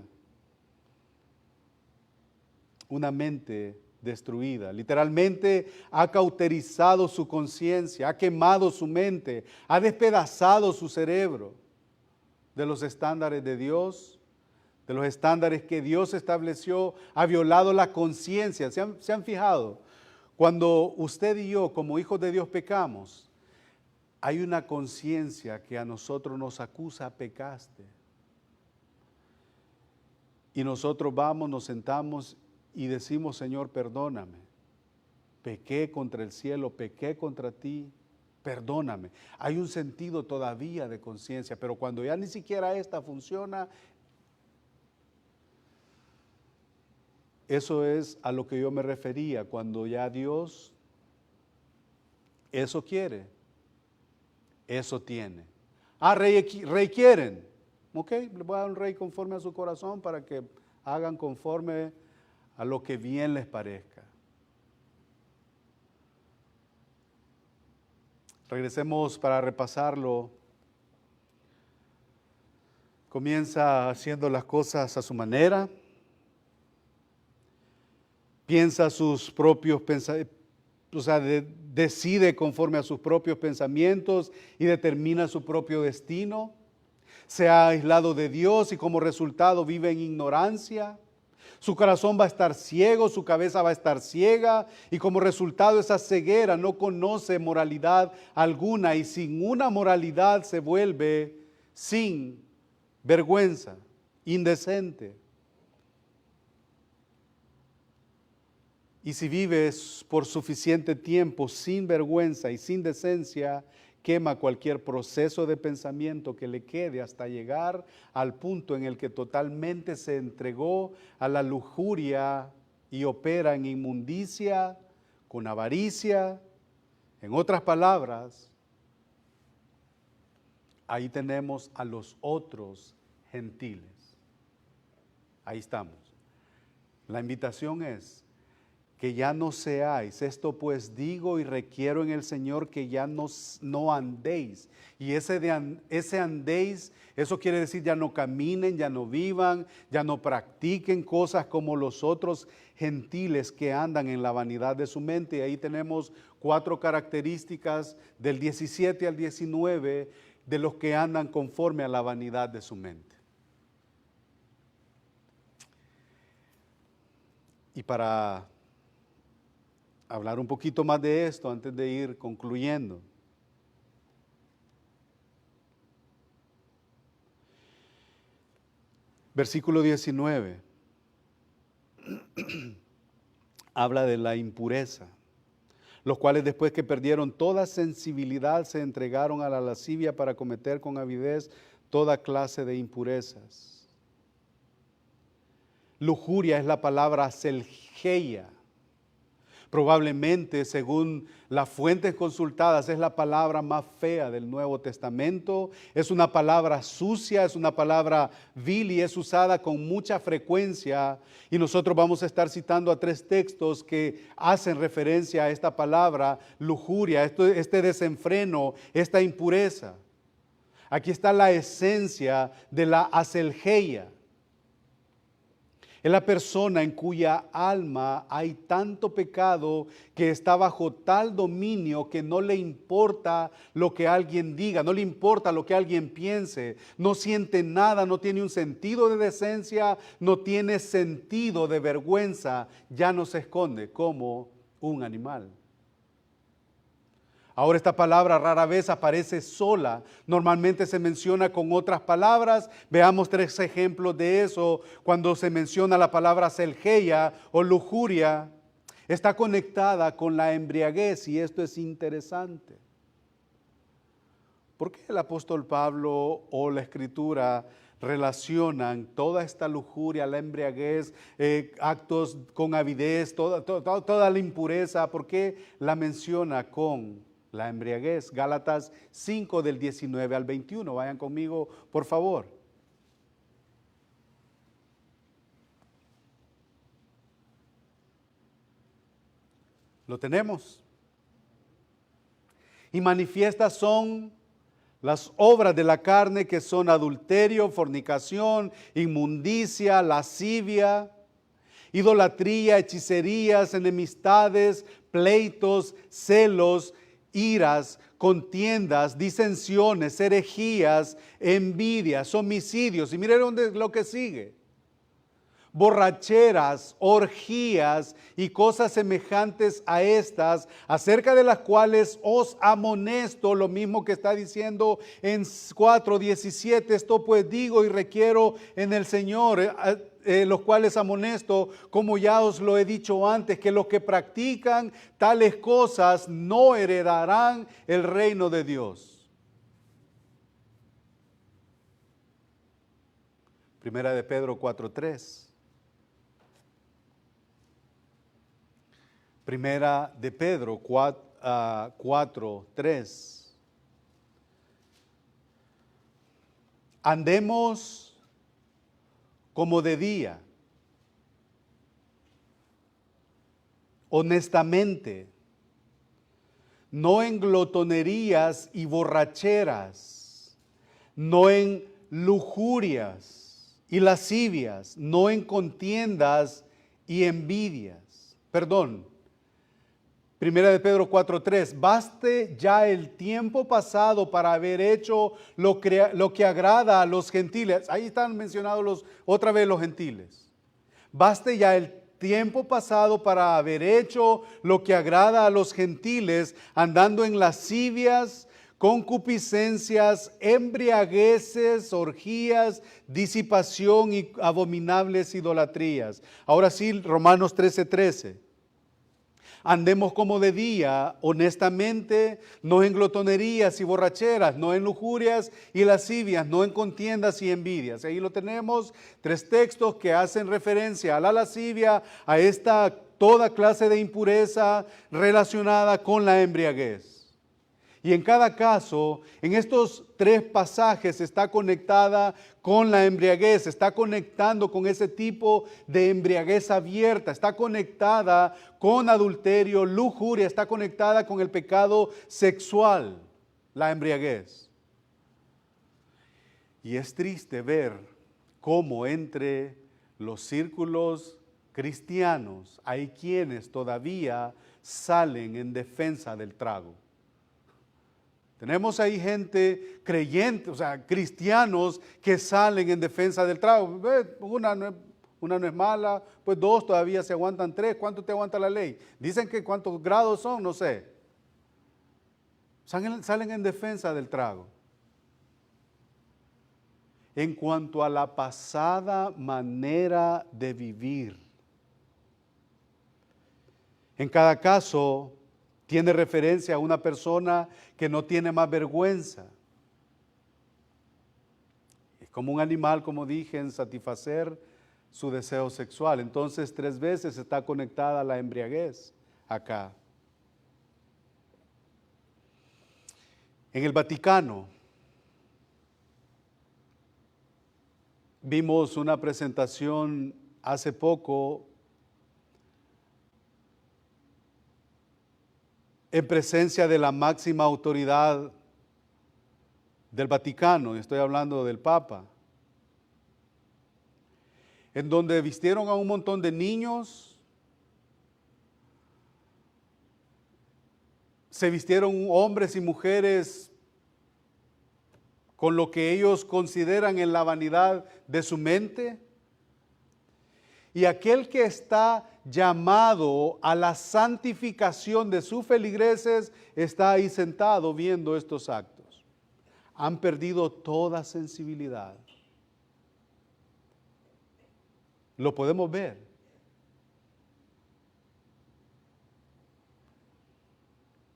Una mente destruida. Literalmente ha cauterizado su conciencia, ha quemado su mente, ha despedazado su cerebro de los estándares de Dios de los estándares que Dios estableció, ha violado la conciencia. ¿Se han fijado? Cuando usted y yo, como hijos de Dios, pecamos, hay una conciencia que a nosotros nos acusa: pecaste. Y nosotros vamos, nos sentamos y decimos: Señor, perdóname. Pequé contra el cielo, pequé contra ti, perdóname. Hay un sentido todavía de conciencia, pero cuando ya ni siquiera esta funciona, eso es a lo que yo me refería, cuando ya Dios eso quiere, eso tiene. Rey quieren. Ok, le voy a dar un rey conforme a su corazón para que hagan conforme a lo que bien les parezca. Regresemos para repasarlo. Comienza haciendo las cosas a su manera. Piensa sus propios pensamientos, decide conforme a sus propios pensamientos y determina su propio destino. Se ha aislado de Dios y como resultado vive en ignorancia. Su corazón va a estar ciego, su cabeza va a estar ciega y como resultado esa ceguera no conoce moralidad alguna y sin una moralidad se vuelve sin vergüenza, indecente. Y si vives por suficiente tiempo sin vergüenza y sin decencia, quema cualquier proceso de pensamiento que le quede hasta llegar al punto en el que totalmente se entregó a la lujuria y opera en inmundicia, con avaricia. En otras palabras, ahí tenemos a los otros gentiles. Ahí estamos. La invitación es que ya no seáis, esto pues digo y requiero en el Señor que ya no andéis. Y ese andéis, eso quiere decir ya no caminen, ya no vivan, ya no practiquen cosas como los otros gentiles que andan en la vanidad de su mente. Y ahí tenemos 4 características del 17 al 19 de los que andan conforme a la vanidad de su mente. Y para hablar un poquito más de esto antes de ir concluyendo. Versículo 19. Habla de la impureza, los cuales después que perdieron toda sensibilidad se entregaron a la lascivia para cometer con avidez toda clase de impurezas. Lujuria es la palabra selgeia. Probablemente, según las fuentes consultadas, es la palabra más fea del Nuevo Testamento. Es una palabra sucia, es una palabra vil y es usada con mucha frecuencia. Y nosotros vamos a estar citando a 3 textos que hacen referencia a esta palabra lujuria, este desenfreno, esta impureza. Aquí está la esencia de la aselgeia. Es la persona en cuya alma hay tanto pecado que está bajo tal dominio que no le importa lo que alguien diga, no le importa lo que alguien piense, no siente nada, no tiene un sentido de decencia, no tiene sentido de vergüenza, ya no se esconde como un animal. Ahora esta palabra rara vez aparece sola, normalmente se menciona con otras palabras. Veamos 3 ejemplos de eso. Cuando se menciona la palabra selgeia o lujuria, está conectada con la embriaguez y esto es interesante. ¿Por qué el apóstol Pablo o la Escritura relacionan toda esta lujuria, la embriaguez, actos con avidez, toda la impureza? ¿Por qué la menciona con la embriaguez? Gálatas 5 del 19 al 21. Vayan conmigo, por favor. ¿Lo tenemos? Y manifiestas son las obras de la carne, que son adulterio, fornicación, inmundicia, lascivia, idolatría, hechicerías, enemistades, pleitos, celos, iras, contiendas, disensiones, herejías, envidias, homicidios. Y miren lo que sigue. borracheras, orgías y cosas semejantes a estas, acerca de las cuales os amonesto, lo mismo que está diciendo en 4:17, esto pues digo y requiero en el Señor, los cuales amonesto, como ya os lo he dicho antes, que los que practican tales cosas no heredarán el reino de Dios. Primera de Pedro 4:3. Primera de Pedro 4:3. Andemos como de día, honestamente, no en glotonerías y borracheras, no en lujurias y lascivias, no en contiendas y envidias. Primera de Pedro 4:3, baste ya el tiempo pasado para haber hecho lo que agrada a los gentiles. Ahí están mencionados otra vez los gentiles. Baste ya el tiempo pasado para haber hecho lo que agrada a los gentiles, andando en lascivias, concupiscencias, embriagueces, orgías, disipación y abominables idolatrías. Ahora sí, Romanos 13:13. Andemos como de día, honestamente, no en glotonerías y borracheras, no en lujurias y lascivias, no en contiendas y envidias. Ahí lo tenemos, 3 textos que hacen referencia a la lascivia, a esta toda clase de impureza relacionada con la embriaguez. Y en cada caso, en estos 3 pasajes está conectada con la embriaguez, está conectando con ese tipo de embriaguez abierta, está conectada con adulterio, lujuria, está conectada con el pecado sexual, la embriaguez. Y es triste ver cómo entre los círculos cristianos hay quienes todavía salen en defensa del trago. Tenemos ahí gente creyente, o sea, cristianos que salen en defensa del trago. Una no es mala, pues 2 todavía se aguantan 3. ¿Cuánto te aguanta la ley? Dicen que cuántos grados son, no sé. Salen en defensa del trago. En cuanto a la pasada manera de vivir, en cada caso tiene referencia a una persona que no tiene más vergüenza. Es como un animal, como dije, en satisfacer su deseo sexual. Entonces 3 veces está conectada a la embriaguez acá. En el Vaticano vimos una presentación hace poco en presencia de la máxima autoridad del Vaticano, estoy hablando del Papa, en donde vistieron a un montón de niños, se vistieron hombres y mujeres con lo que ellos consideran en la vanidad de su mente, y aquel que está llamado a la santificación de sus feligreses está ahí sentado viendo estos actos. Han perdido toda sensibilidad. Lo podemos ver.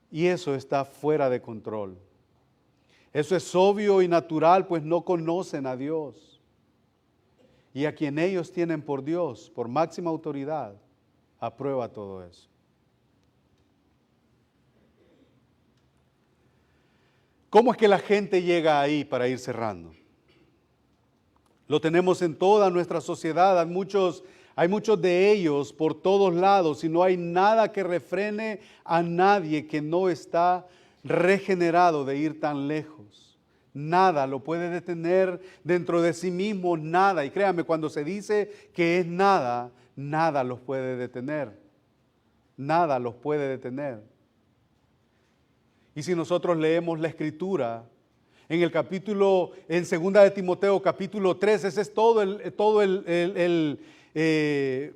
Y eso está fuera de control. Eso es obvio y natural, pues no conocen a Dios. Y a quien ellos tienen por Dios, por máxima autoridad, aprueba todo eso. ¿Cómo es que la gente llega ahí para ir cerrando? Lo tenemos en toda nuestra sociedad, hay muchos de ellos por todos lados y no hay nada que refrene a nadie que no está regenerado de ir tan lejos. Nada lo puede detener dentro de sí mismo, nada. Y créanme, cuando se dice que es nada, nada los puede detener. Nada los puede detener. Y si nosotros leemos la Escritura, en 2 de Timoteo capítulo 3, ese es todo el eh,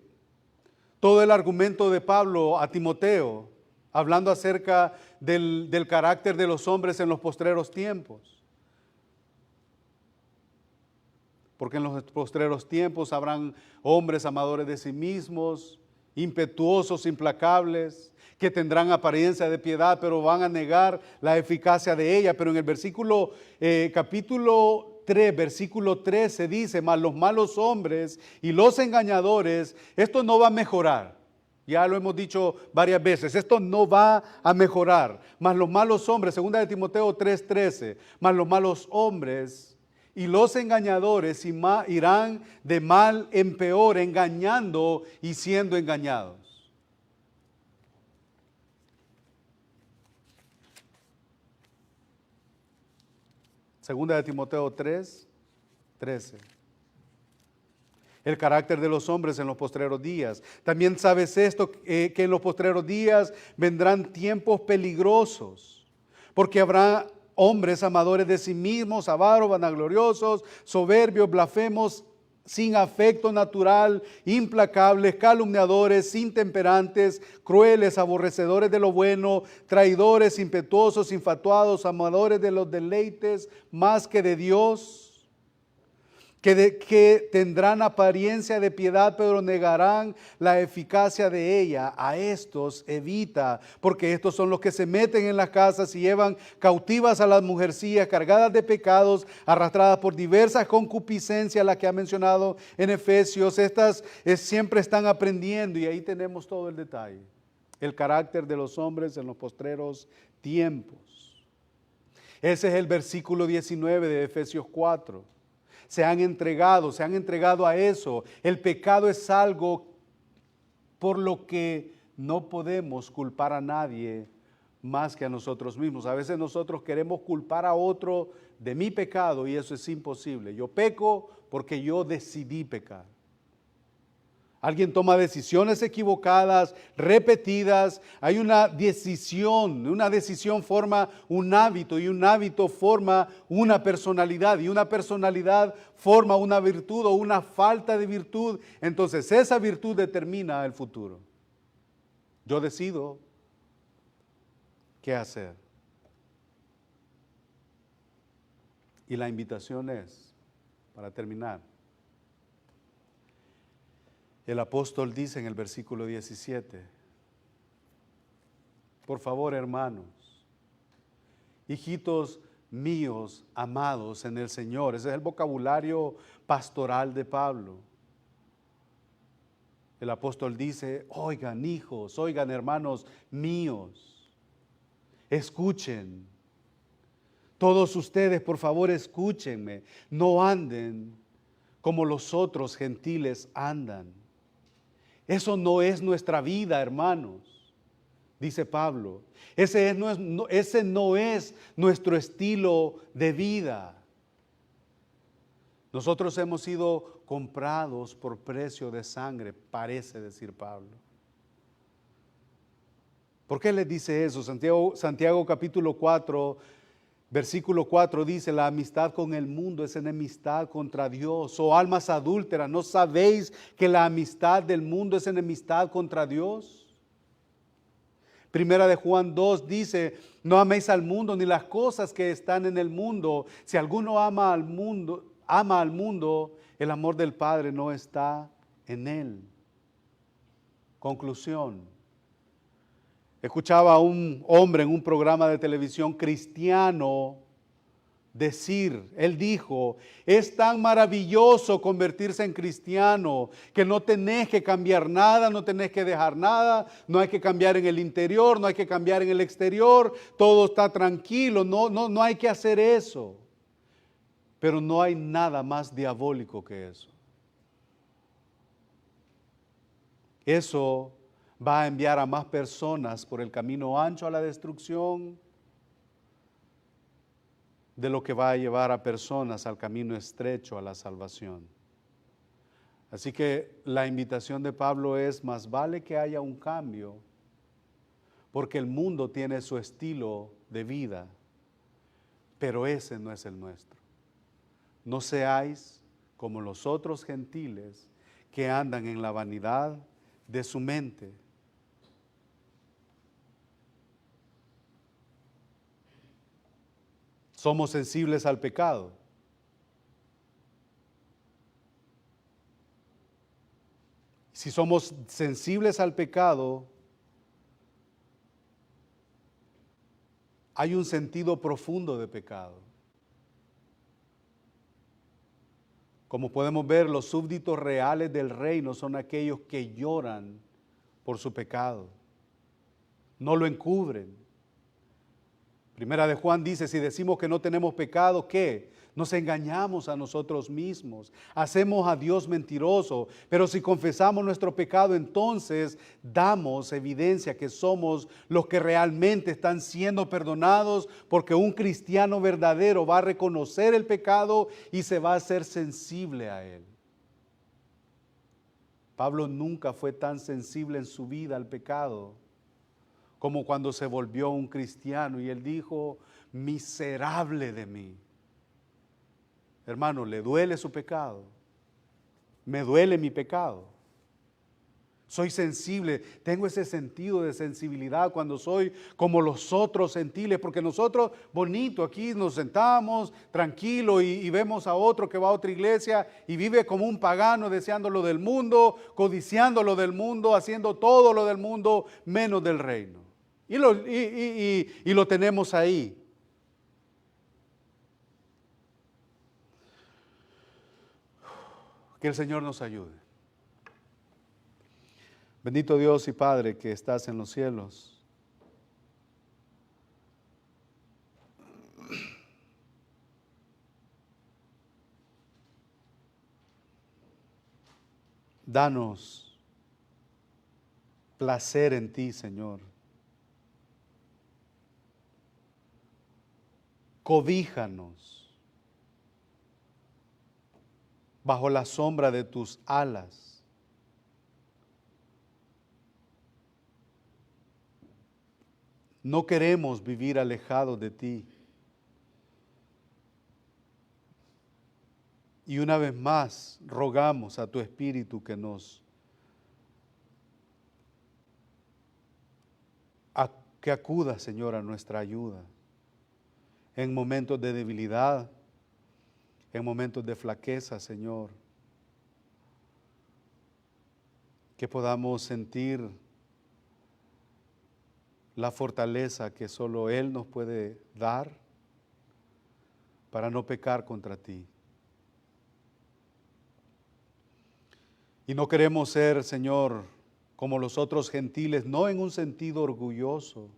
todo el argumento de Pablo a Timoteo, hablando acerca del carácter de los hombres en los postreros tiempos. Porque en los postreros tiempos habrán hombres amadores de sí mismos, impetuosos, implacables, que tendrán apariencia de piedad, pero van a negar la eficacia de ella. Pero en el capítulo 3, versículo 13 dice: mas los malos hombres y los engañadores, esto no va a mejorar. Ya lo hemos dicho varias veces, esto no va a mejorar. Mas los malos hombres, segunda de Timoteo 3:13, mas los malos hombres y los engañadores irán de mal en peor, engañando y siendo engañados. Segunda de Timoteo 3:13. El carácter de los hombres en los postreros días. También sabes esto, que en los postreros días vendrán tiempos peligrosos, porque habrá hombres amadores de sí mismos, avaros, vanagloriosos, soberbios, blasfemos, sin afecto natural, implacables, calumniadores, intemperantes, crueles, aborrecedores de lo bueno, traidores, impetuosos, infatuados, amadores de los deleites más que de Dios, que tendrán apariencia de piedad, pero negarán la eficacia de ella. A estos evita, porque estos son los que se meten en las casas y llevan cautivas a las mujercillas, cargadas de pecados, arrastradas por diversas concupiscencias, las que ha mencionado en Efesios. Estas siempre están aprendiendo, y ahí tenemos todo el detalle. El carácter de los hombres en los postreros tiempos. Ese es el versículo 19 de Efesios 4. Se han entregado a eso. El pecado es algo por lo que no podemos culpar a nadie más que a nosotros mismos. A veces nosotros queremos culpar a otro de mi pecado y eso es imposible. Yo peco porque yo decidí pecar. Alguien toma decisiones equivocadas, repetidas. Hay una decisión forma un hábito, y un hábito forma una personalidad, y una personalidad forma una virtud o una falta de virtud. Entonces esa virtud determina el futuro. Yo decido qué hacer. Y la invitación es, para terminar, el apóstol dice en el versículo 17, por favor, hermanos, hijitos míos, amados en el Señor. Ese es el vocabulario pastoral de Pablo. El apóstol dice: oigan, hijos, oigan, hermanos míos, escuchen. Todos ustedes, por favor, escúchenme. No anden como los otros gentiles andan. Eso no es nuestra vida, hermanos, dice Pablo. Ese no es nuestro estilo de vida. Nosotros hemos sido comprados por precio de sangre, parece decir Pablo. ¿Por qué les dice eso? Santiago capítulo 4, versículo 4 dice: la amistad con el mundo es enemistad contra Dios. Oh almas adúlteras, ¿no sabéis que la amistad del mundo es enemistad contra Dios? Primera de Juan 2 dice: no améis al mundo ni las cosas que están en el mundo. Si alguno ama al mundo, el amor del Padre no está en él. Conclusión. Escuchaba a un hombre en un programa de televisión cristiano él dijo: es tan maravilloso convertirse en cristiano que no tenés que cambiar nada, no tenés que dejar nada, no hay que cambiar en el interior, no hay que cambiar en el exterior, todo está tranquilo, no hay que hacer eso. Pero no hay nada más diabólico que eso. Eso va a enviar a más personas por el camino ancho a la destrucción de lo que va a llevar a personas al camino estrecho a la salvación. Así que la invitación de Pablo es: más vale que haya un cambio, porque el mundo tiene su estilo de vida, pero ese no es el nuestro. No seáis como los otros gentiles que andan en la vanidad de su mente. Somos sensibles al pecado. Si somos sensibles al pecado, hay un sentido profundo de pecado. Como podemos ver, los súbditos reales del reino son aquellos que lloran por su pecado. No lo encubren. Primera de Juan dice, si decimos que no tenemos pecado, ¿qué? Nos engañamos a nosotros mismos, hacemos a Dios mentiroso, pero si confesamos nuestro pecado, entonces damos evidencia que somos los que realmente están siendo perdonados, porque un cristiano verdadero va a reconocer el pecado y se va a hacer sensible a él. Pablo nunca fue tan sensible en su vida al pecado como cuando se volvió un cristiano y él dijo, miserable de mí. Hermano, ¿le duele su pecado? Me duele mi pecado. Soy sensible, tengo ese sentido de sensibilidad cuando soy como los otros gentiles, porque nosotros, bonito, aquí nos sentamos tranquilo y vemos a otro que va a otra iglesia y vive como un pagano, deseando lo del mundo, codiciando lo del mundo, haciendo todo lo del mundo, menos del reino. Y lo tenemos ahí. Que el Señor nos ayude. Bendito Dios y Padre que estás en los cielos. Danos placer en ti, Señor. Cobíjanos bajo la sombra de tus alas. No queremos vivir alejados de ti. Y una vez más rogamos a tu Espíritu que acuda, Señor, a nuestra ayuda en momentos de debilidad, en momentos de flaqueza, Señor. Que podamos sentir la fortaleza que solo Él nos puede dar para no pecar contra ti. Y no queremos ser, Señor, como los otros gentiles, no en un sentido orgulloso,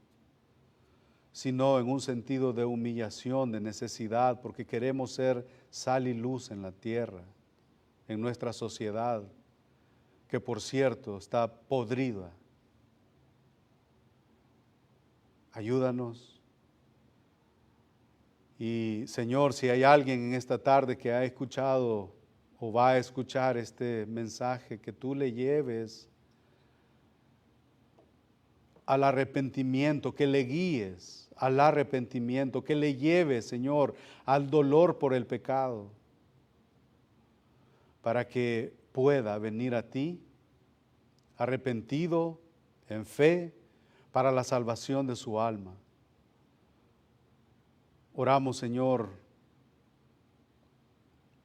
sino en un sentido de humillación, de necesidad, porque queremos ser sal y luz en la tierra, en nuestra sociedad, que por cierto está podrida. Ayúdanos. Y Señor, si hay alguien en esta tarde que ha escuchado o va a escuchar este mensaje, que tú le lleves al arrepentimiento, que le guíes al arrepentimiento, que le lleves, Señor, al dolor por el pecado, para que pueda venir a ti arrepentido, en fe, para la salvación de su alma. Oramos, Señor,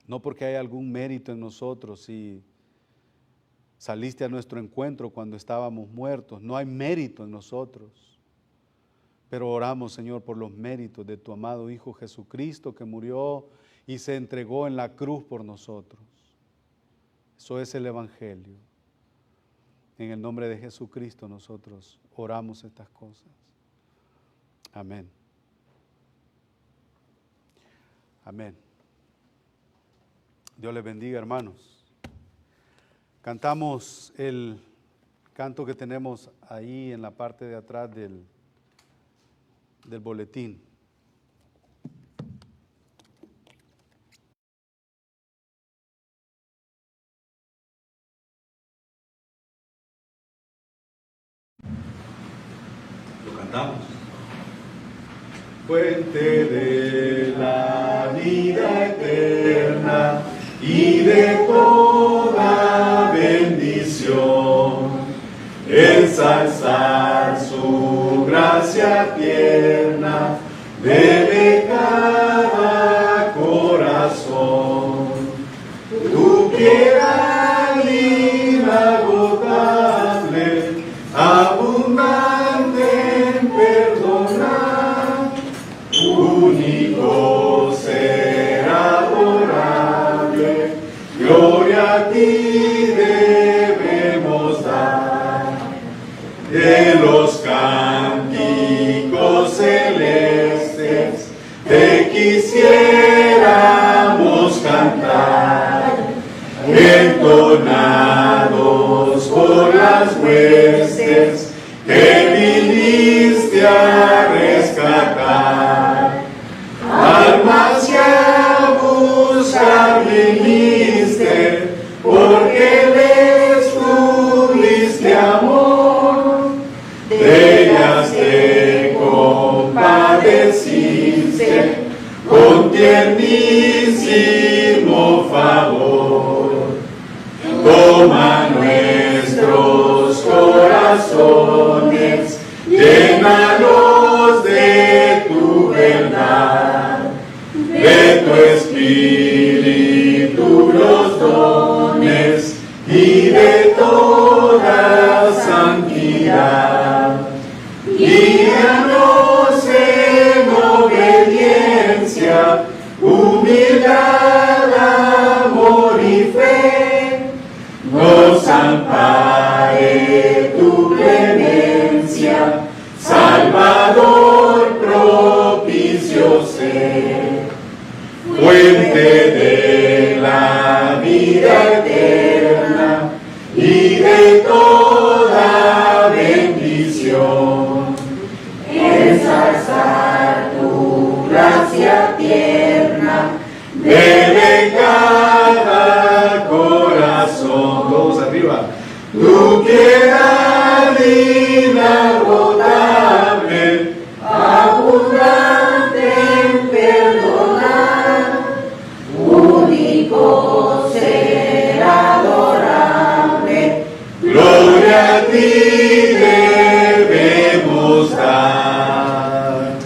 no porque hay algún mérito en nosotros, si saliste a nuestro encuentro cuando estábamos muertos, no hay mérito en nosotros. Pero oramos, Señor, por los méritos de tu amado Hijo Jesucristo, que murió y se entregó en la cruz por nosotros. Eso es el Evangelio. En el nombre de Jesucristo nosotros oramos estas cosas. Amén. Amén. Dios les bendiga, hermanos. Cantamos el canto que tenemos ahí en la parte de atrás del boletín. Lo cantamos. Fuente de la vida eterna y de toda ensalzar su gracia tierna, debe cada corazón. Tu piedad inagotable, abundante en perdonar, único ser adorable, gloria a ti debemos dar. De los cánticos celestes te quisiéramos cantar, entonados por las huestes que viniste a rescatar. Almas que a buscar viniste, porque descubriste amor, de ellas te compadeciste con tiernísimo favor. Toma nuestros corazones, llénalos de tu verdad, de tu espíritu los dones y de toda santidad. Guíanos en obediencia, humildad, amor y fe. Nos ampare tu clemencia, Salvador propicio sé. Fuente de la vida eterna y de toda bendición. Ensalzar tu gracia tierna, debe cada corazón. Todos arriba. Tu piedad inagotable, abundante en perdonar, único ser adorable, gloria a ti debemos dar.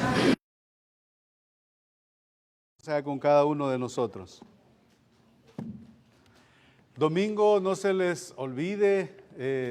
Sea con cada uno de nosotros. Domingo, no se les olvide